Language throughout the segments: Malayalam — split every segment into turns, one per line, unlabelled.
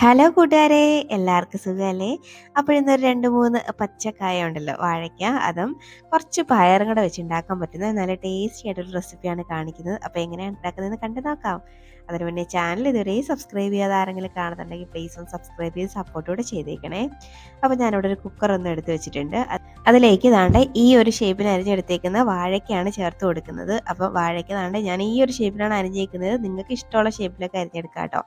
ഹലോ കൂട്ടുകാരെ, എല്ലാവർക്കും സുഖമല്ലേ? അപ്പോഴിന്നൊരു 2, 3 പച്ചക്കായ ഉണ്ടല്ലോ, വാഴയ്ക്ക, അതും കുറച്ച് പയറും കൂടെ വെച്ച് ഉണ്ടാക്കാൻ പറ്റുന്ന നല്ല ടേസ്റ്റി ആയിട്ടൊരു റെസിപ്പിയാണ് കാണിക്കുന്നത്. അപ്പോൾ എങ്ങനെയാണ് ഉണ്ടാക്കുന്നതെന്ന് കണ്ടു നോക്കാം. അതിന് മുന്നേ ചാനൽ ഇതുവരെ സബ്സ്ക്രൈബ് ചെയ്യാതെ ആരെങ്കിലും കാണുന്നുണ്ടെങ്കിൽ പ്ലീസ് ഒന്ന് സബ്സ്ക്രൈബ് ചെയ്ത് സപ്പോർട്ടോടെ ചെയ്തേക്കണേ. അപ്പോൾ ഞാനിവിടെ ഒരു കുക്കർ ഒന്ന് എടുത്ത് വെച്ചിട്ടുണ്ട്. അതിലേക്ക് ദാണ്ടെ ഈ ഒരു ഷേപ്പിന് അരിഞ്ഞെടുത്തേക്കുന്ന വാഴയ്ക്കാണ് ചേർത്ത് കൊടുക്കുന്നത്. അപ്പോൾ വാഴയ്ക്ക ദാണ്ടെ ഞാൻ ഈ ഒരു ഷേപ്പിലാണ് അരിഞ്ഞേക്കുന്നത്. നിങ്ങൾക്ക് ഇഷ്ടമുള്ള ഷേപ്പിലൊക്കെ അരിഞ്ഞെടുക്കാം കേട്ടോ.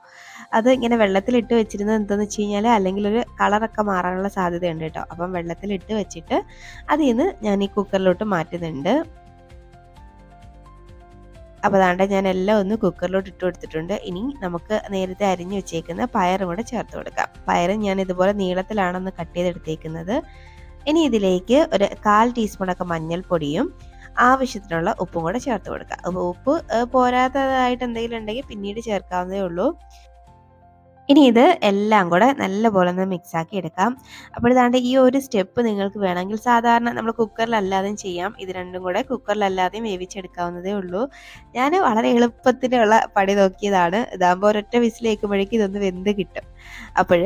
അത് ഇങ്ങനെ വെള്ളത്തിലിട്ട് വെച്ചിരുന്നത് എന്താണെന്ന് വെച്ച് കഴിഞ്ഞാൽ അല്ലെങ്കിൽ ഒരു കളറൊക്കെ മാറാനുള്ള സാധ്യതയുണ്ട് കേട്ടോ. അപ്പം വെള്ളത്തിലിട്ട് വെച്ചിട്ട് അതിൽ നിന്ന് ഞാൻ ഈ കുക്കറിലോട്ട് മാറ്റുന്നുണ്ട്. അപ്പോൾ അതാണ്ട് ഞാൻ എല്ലാം ഒന്ന് കുക്കറിലോട്ട് ഇട്ട് കൊടുത്തിട്ടുണ്ട്. ഇനി നമുക്ക് നേരത്തെ അരിഞ്ഞു വെച്ചേക്കുന്ന പയറും കൂടെ ചേർത്ത് കൊടുക്കാം. പയറും ഞാൻ ഇതുപോലെ നീളത്തിലാണെന്ന് കട്ട് ചെയ്തെടുത്തേക്കുന്നത്. ഇനി ഇതിലേക്ക് ഒരു 1/4 ടീസ്പൂണൊക്കെ മഞ്ഞൾപ്പൊടിയും ആവശ്യത്തിനുള്ള ഉപ്പും കൂടെ ചേർത്ത് കൊടുക്കാം. ഉപ്പ് പോരാത്തതായിട്ട് എന്തെങ്കിലും ഉണ്ടെങ്കിൽ പിന്നീട് ചേർക്കാവുന്നതേ ഉള്ളൂ. ഇനി ഇത് എല്ലാം കൂടെ നല്ലപോലെ ഒന്ന് മിക്സാക്കി എടുക്കാം. അപ്പോൾ ഇതാണ്ട് ഈ ഒരു സ്റ്റെപ്പ് നിങ്ങൾക്ക് വേണമെങ്കിൽ സാധാരണ നമ്മൾ കുക്കറിലല്ലാതെയും ചെയ്യാം. ഇത് രണ്ടും കൂടെ കുക്കറിലല്ലാതെയും വേവിച്ചെടുക്കാവുന്നതേ ഉള്ളൂ. ഞാൻ വളരെ എളുപ്പത്തിലുള്ള പണി നോക്കിയതാണ്. ഇതാകുമ്പോൾ ഒരൊറ്റ വിസിലേക്കുമ്പോഴേക്കും ഇതൊന്ന് വെന്ത് കിട്ടും. അപ്പോൾ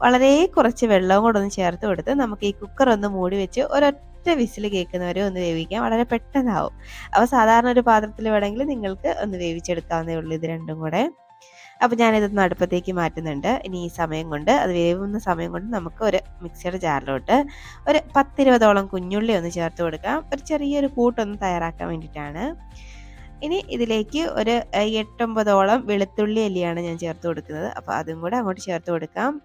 വളരെ കുറച്ച് വെള്ളവും കൂടെ ഒന്ന് ചേർത്ത് കൊടുത്ത് നമുക്ക് ഈ കുക്കർ ഒന്ന് മൂടി വെച്ച് ഒരൊറ്റ വിസിൽ കേൾക്കുന്നവരെ ഒന്ന് വേവിക്കാം. വളരെ പെട്ടെന്നാവും. അപ്പോൾ സാധാരണ ഒരു പാത്രത്തിൽ വേണമെങ്കിൽ നിങ്ങൾക്ക് ഒന്ന് വേവിച്ചെടുക്കാവുന്നതേ ഉള്ളൂ ഇത് രണ്ടും കൂടെ. അപ്പോൾ ഞാനിതൊന്ന് അടുപ്പത്തേക്ക് മാറ്റുന്നുണ്ട്. ഇനി ഈ സമയം കൊണ്ട് അത് വേവുന്ന സമയം കൊണ്ട് നമുക്ക് ഒരു മിക്സിയുടെ ജാറിലോട്ട് ഒരു 10-20ഓളം കുഞ്ഞുള്ളി ഒന്ന് ചേർത്ത് കൊടുക്കാം. ഒരു ചെറിയൊരു കൂട്ടൊന്ന് തയ്യാറാക്കാൻ വേണ്ടിയിട്ടാണ്. ഇനി ഇതിലേക്ക് ഒരു 8-9ഓളം വെളുത്തുള്ളി അല്ലിയാണ് ഞാൻ ചേർത്ത് കൊടുക്കുന്നത്. അപ്പോൾ അതും കൂടെ അങ്ങോട്ട് ചേർത്ത് കൊടുക്കാം.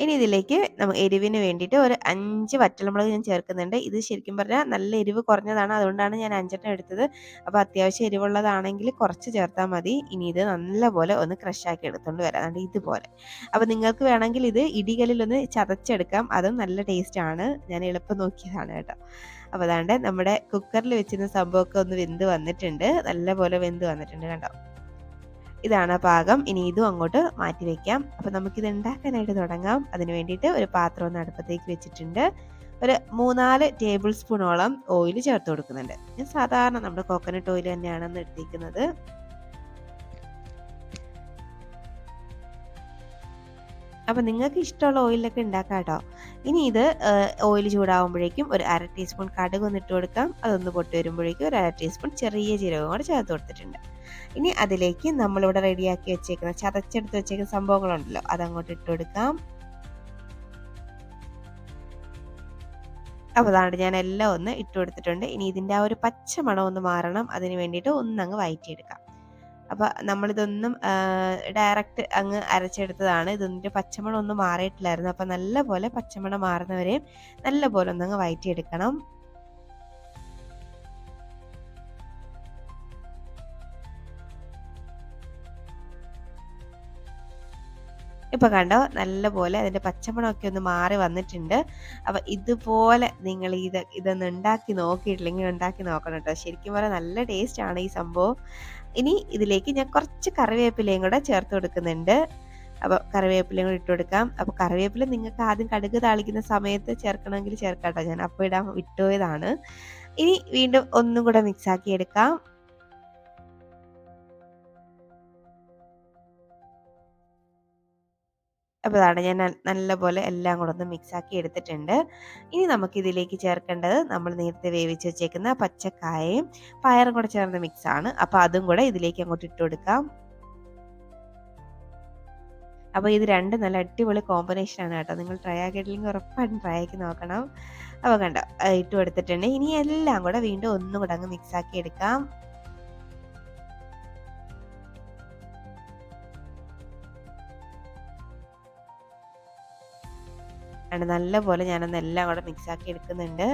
ഇനി ഇതിലേക്ക് എരിവിന് വേണ്ടിയിട്ട് ഒരു 5 വറ്റൽമുളക് ഞാൻ ചേർക്കുന്നുണ്ട്. ഇത് ശരിക്കും പറഞ്ഞാൽ നല്ല എരിവ് കുറഞ്ഞതാണ്. അതുകൊണ്ടാണ് ഞാൻ 5എണ്ണം എടുത്തത്. അപ്പോൾ അത്യാവശ്യം എരിവുള്ളതാണെങ്കിൽ കുറച്ച് ചേർത്താൽ മതി. ഇനി ഇത് നല്ലപോലെ ഒന്ന് ക്രഷാക്കി എടുത്തുകൊണ്ട് വരാം. അതുകൊണ്ട് ഇതുപോലെ. അപ്പോൾ നിങ്ങൾക്ക് വേണമെങ്കിൽ ഇത് ഇടികല്ലിലൊന്ന് ചതച്ചെടുക്കാം. അതും നല്ല ടേസ്റ്റാണ്. ഞാൻ എളുപ്പം നോക്കിയതാണ് കേട്ടോ. അപ്പോൾ അതാണ്ട് നമ്മുടെ കുക്കറിൽ വെച്ചിരുന്ന സംഭവമൊക്കെ ഒന്ന് വെന്ത് വന്നിട്ടുണ്ട്. നല്ലപോലെ വെന്ത് വന്നിട്ടുണ്ട് കണ്ടോ. ഇതാണ് പാകം. ഇനി ഇതും അങ്ങോട്ട് മാറ്റി വെക്കാം. അപ്പോൾ നമുക്കിത് ഉണ്ടാക്കാനായിട്ട് തുടങ്ങാം. അതിന് വേണ്ടിയിട്ട് ഒരു പാത്രം ഒന്ന് അടുപ്പത്തേക്ക് വെച്ചിട്ടുണ്ട്. ഒരു 3-4 ടേബിൾ സ്പൂണോളം ഓയിൽ ചേർത്ത് കൊടുക്കുന്നുണ്ട്. ഞാൻ സാധാരണ നമ്മുടെ കോക്കനട്ട് ഓയിൽ തന്നെയാണ് എടുത്തിരിക്കുന്നത്. അപ്പോൾ നിങ്ങൾക്ക് ഇഷ്ടമുള്ള ഓയിലൊക്കെ ഉണ്ടാക്കാം കേട്ടോ. ഇനി ഇത് ഓയിൽ ചൂടാകുമ്പോഴേക്കും ഒരു 1/2 ടീസ്പൂൺ കടുക് ഒന്ന് ഇട്ട് കൊടുക്കാം. അതൊന്ന് പൊട്ടി വരുമ്പോഴേക്കും ഒരു 1/2 ടീസ്പൂൺ ചെറിയ ജീരകം കൂടെ ചേർത്ത് കൊടുത്തിട്ടുണ്ട്. ഇനി അതിലേക്ക് നമ്മളിവിടെ റെഡിയാക്കി വെച്ചേക്കുന്ന ചതച്ചെടുത്ത് വെച്ചേക്കുന്ന സംഭവങ്ങളുണ്ടല്ലോ, അതങ്ങോട്ട് ഇട്ട് കൊടുക്കാം. അപ്പോൾ അതാണ്ട് ഞാൻ എല്ലാം ഒന്ന് ഇട്ട് കൊടുത്തിട്ടുണ്ട്. ഇനി ഇതിൻ്റെ ആ ഒരു പച്ച മണം ഒന്ന് മാറണം. അതിന് വേണ്ടിയിട്ട് ഒന്നങ്ങ് വഴറ്റിയെടുക്കാം. അപ്പോൾ നമ്മളിതൊന്നും ഡയറക്റ്റ് അങ്ങ് അരച്ചെടുത്തതാണ്. ഇതിൻ്റെ പച്ചമണം ഒന്നും മാറിയിട്ടില്ലായിരുന്നു. അപ്പോൾ നല്ലപോലെ പച്ചമണം മാറുന്നവരെയും നല്ലപോലെ ഒന്നങ്ങ് വഴറ്റിയെടുക്കണം. ഇപ്പോൾ കണ്ടോ നല്ലപോലെ അതിൻ്റെ പച്ചമണമൊക്കെ ഒന്ന് മാറി വന്നിട്ടുണ്ട്. അപ്പോൾ ഇതുപോലെ നിങ്ങൾ ഇതൊന്ന് ഉണ്ടാക്കി നോക്കിയിട്ടില്ലെങ്കിൽ ഉണ്ടാക്കി നോക്കണം കേട്ടോ. ശരിക്കും പറഞ്ഞാൽ നല്ല ടേസ്റ്റാണ് ഈ സംഭവം. ഇനി ഇതിലേക്ക് ഞാൻ കുറച്ച് കറിവേപ്പിലയും കൂടെ ചേർത്ത് കൊടുക്കുന്നുണ്ട്. അപ്പോൾ കറിവേപ്പിലയും കൂടി ഇട്ട് കൊടുക്കാം. അപ്പോൾ കറിവേപ്പില നിങ്ങൾക്ക് ആദ്യം കടുക് താളിക്കുന്ന സമയത്ത് ചേർക്കണമെങ്കിൽ ചേർക്കാം കേട്ടോ. ഞാൻ അപ്പോൾ ഇടാൻ വിട്ടുപോയതാണ്. ഇനി വീണ്ടും ഒന്നും കൂടെ മിക്സാക്കി എടുക്കാം. അപ്പോൾ അതാണ് ഞാൻ നല്ലപോലെ എല്ലാം കൂടെ ഒന്ന് മിക്സാക്കി എടുത്തിട്ടുണ്ട്. ഇനി നമുക്കിതിലേക്ക് ചേർക്കേണ്ടത് നമ്മൾ നേരത്തെ വേവിച്ച് വെച്ചേക്കുന്ന പച്ചക്കായയും പയറും കൂടെ ചേർന്ന മിക്സാണ്. അപ്പോൾ അതും കൂടെ ഇതിലേക്ക് അങ്ങോട്ട് ഇട്ട് കൊടുക്കാം. അപ്പോൾ ഇത് രണ്ടും നല്ല അടിപൊളി കോമ്പിനേഷനാണ് കേട്ടോ. നിങ്ങൾ ട്രൈ ആക്കിയിട്ടില്ലെങ്കിൽ ഉറപ്പായിട്ടും ട്രൈ ആക്കി നോക്കണം. അപ്പോൾ കണ്ടോ ഇട്ട് കൊടുത്തിട്ടുണ്ട്. ഇനി എല്ലാം കൂടെ വീണ്ടും ഒന്നും കൂടെ അങ്ങ് മിക്സാക്കി എടുക്കാം. നല്ലപോലെ ഞാനൊന്ന് എല്ലാം കൂടെ മിക്സാക്കി എടുക്കുന്നുണ്ട്.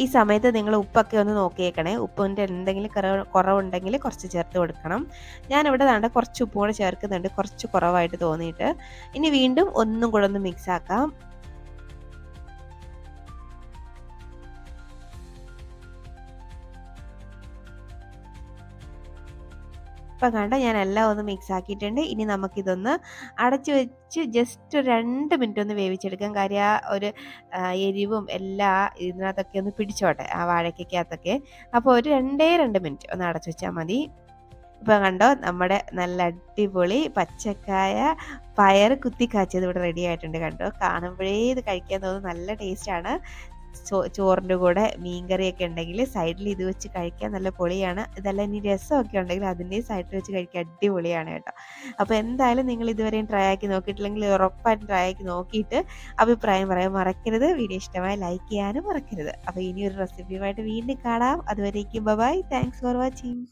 ഈ സമയത്ത് നിങ്ങൾ ഉപ്പൊക്കെ ഒന്ന് നോക്കിയേക്കണേ. ഉപ്പിൻ്റെ എന്തെങ്കിലും കുറവുണ്ടെങ്കിൽ കുറച്ച് ചേർത്ത് കൊടുക്കണം. ഞാനിവിടെ ദാണ്ടെ കുറച്ച് ഉപ്പും കൂടെ ചേർക്കുന്നുണ്ട്, കുറച്ച് കുറവായിട്ട് തോന്നിയിട്ട്. ഇനി വീണ്ടും ഒന്നും കൂടെ ഒന്ന് മിക്സാക്കാം. ഇപ്പം കണ്ട ഞാൻ എല്ലാം ഒന്ന് മിക്സ് ആക്കിയിട്ടുണ്ട്. ഇനി നമുക്കിതൊന്ന് അടച്ചു വെച്ച് ജസ്റ്റ് ഒരു 2 മിനിറ്റ് ഒന്ന് വേവിച്ചെടുക്കാം. കാര്യം ആ ഒരു എരിവും എല്ലാം ഇതിനകത്തൊക്കെ ഒന്ന് പിടിച്ചോട്ടെ, ആ വാഴയ്ക്കകത്തൊക്കെ. അപ്പോൾ ഒരു 2 മിനിറ്റ് ഒന്ന് അടച്ചു വെച്ചാൽ മതി. ഇപ്പം കണ്ടോ നമ്മുടെ നല്ല അടിപൊളി പച്ചക്കായ പയർ കുത്തി കാച്ചിയത് ഇവിടെ റെഡി ആയിട്ടുണ്ട്. കണ്ടോ, കാണുമ്പോഴേ ഇത് കഴിക്കാൻ തോന്നുന്നു. നല്ല ടേസ്റ്റാണ്. ചോറിൻ്റെ കൂടെ മീൻകറിയൊക്കെ ഉണ്ടെങ്കിൽ സൈഡിൽ ഇത് വെച്ച് കഴിക്കാൻ നല്ല പൊളിയാണ്. ഇതല്ല ഇനി രസമൊക്കെ ഉണ്ടെങ്കിൽ അതിൻ്റെയും സൈഡിൽ വെച്ച് കഴിക്കാൻ അടിപൊളിയാണ് കേട്ടോ. അപ്പോൾ എന്തായാലും നിങ്ങൾ ഇതുവരെയും ട്രൈ ആക്കി നോക്കിയിട്ടില്ലെങ്കിൽ ഉറപ്പായിട്ടും ട്രൈ ആക്കി നോക്കിയിട്ട് അഭിപ്രായം പറയാൻ മറക്കരുത്. വീഡിയോ ഇഷ്ടമായി ലൈക്ക് ചെയ്യാനും മറക്കരുത്. അപ്പോൾ ഇനി ഒരു റെസിപ്പിയുമായിട്ട് വീണ്ടും കാണാം. അതുവരേക്കും ബൈ. Thanks for watching.